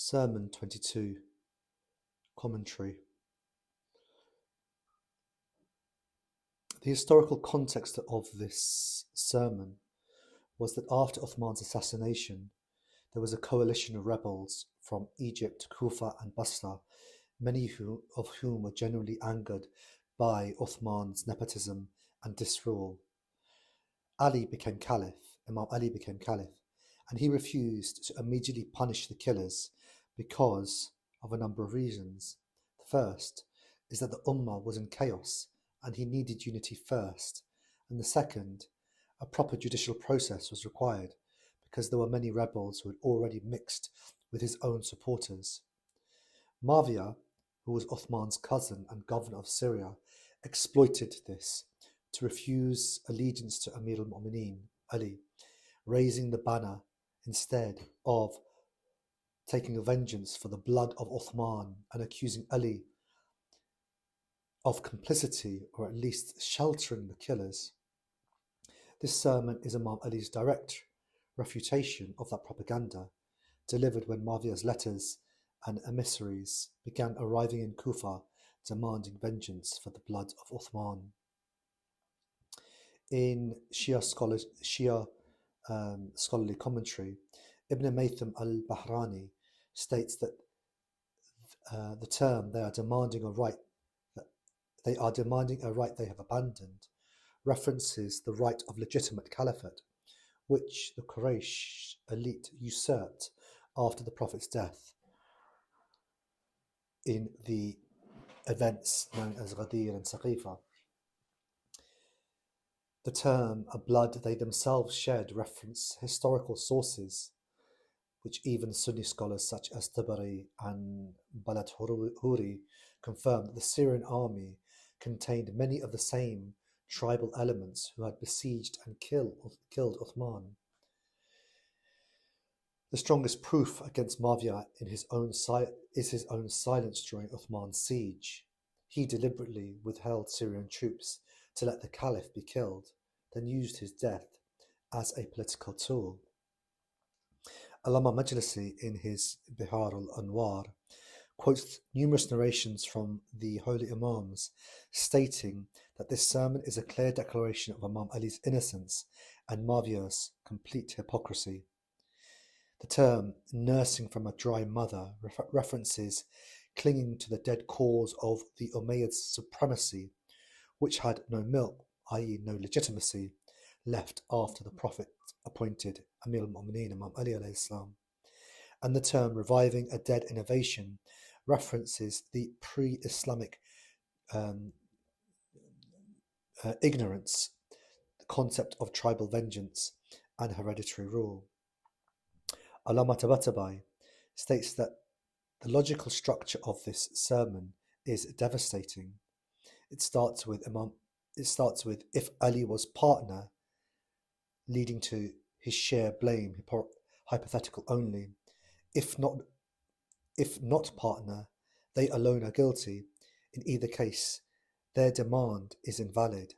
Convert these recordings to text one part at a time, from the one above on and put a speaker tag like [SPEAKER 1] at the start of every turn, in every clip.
[SPEAKER 1] Sermon 22, Commentary. The historical context of this sermon was that after Uthman's assassination, there was a coalition of rebels from Egypt, Kufa and Basra, many of whom were genuinely angered by Uthman's nepotism and disrule. Imam Ali became caliph, and he refused to immediately punish the killers because of a number of reasons. The first is that the Ummah was in chaos and he needed unity first, and the second, a proper judicial process was required because there were many rebels who had already mixed with his own supporters. Muawiyah, who was Uthman's cousin and governor of Syria, exploited this to refuse allegiance to Amir al-Mu'mineen, Ali, raising the banner instead of taking vengeance for the blood of Uthman and accusing Ali of complicity or at least sheltering the killers. This sermon is Imam Ali's direct refutation of that propaganda, delivered when Muawiyah's letters and emissaries began arriving in Kufa demanding vengeance for the blood of Uthman. In Shia scholarly commentary, Ibn Maytham al-Bahrani states that the term they are demanding a right they have abandoned references the right of legitimate caliphate, which the Quraysh elite usurped after the Prophet's death in the events known as Ghadir and Saqifa. The term "a blood they themselves shed" reference historical sources, which even Sunni scholars such as Tabari and Balad Huri confirm that the Syrian army contained many of the same tribal elements who had besieged and killed Uthman. The strongest proof against Muawiyah is his own silence during Uthman's siege. He deliberately withheld Syrian troops to let the caliph be killed, then used his death as a political tool. Allama Majlisi, in his Bihar al-Anwar, quotes numerous narrations from the holy Imams stating that this sermon is a clear declaration of Imam Ali's innocence and Muawiyah's complete hypocrisy. The term "nursing from a dry mother" references clinging to the dead cause of the Umayyads' supremacy, which had no milk, i.e. no legitimacy, left after the Prophet appointed Amir al-Mu'mineen Imam Ali alayhi salam. And the term "reviving a dead innovation" references the pre-Islamic ignorance, the concept of tribal vengeance and hereditary rule. Allama Tabatabai states that the logical structure of this sermon is devastating. It starts with if Ali was partner, leading to his share blame, hypothetical only. If not partner, they alone are guilty. In either case, their demand is invalid.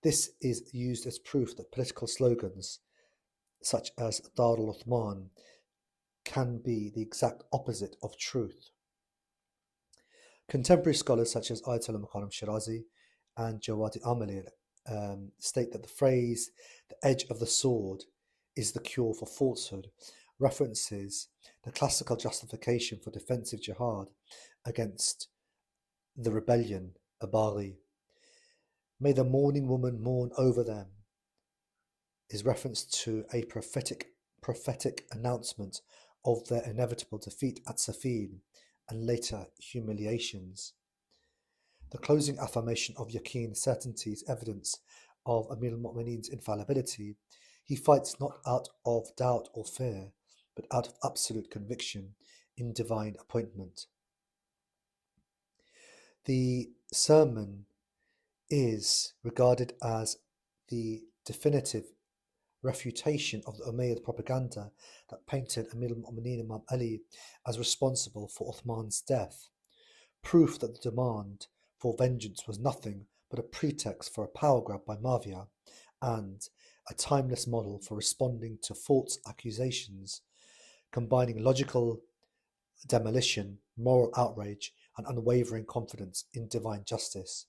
[SPEAKER 1] This is used as proof that political slogans, such as Dar al-Uthman, can be the exact opposite of truth. Contemporary scholars such as Ayatollah Mukarram Shirazi and Jawadi Amali state that the phrase "the edge of the sword is the cure for falsehood" references the classical justification for defensive jihad against the rebellion, Abaghi. "May the mourning woman mourn over them" is reference to a prophetic announcement of their inevitable defeat at Safin and later humiliations. The closing affirmation of Yaqeen, certainty, is evidence of Amir al-Mu'mineen's infallibility. He fights not out of doubt or fear, but out of absolute conviction in divine appointment. The sermon is regarded as the definitive refutation of the Umayyad propaganda that painted Amir al-Mu'mineen Imam Ali as responsible for Uthman's death, proof that the demand for vengeance was nothing but a pretext for a power grab by Muawiyah, and a timeless model for responding to false accusations, combining logical demolition, moral outrage, and unwavering confidence in divine justice.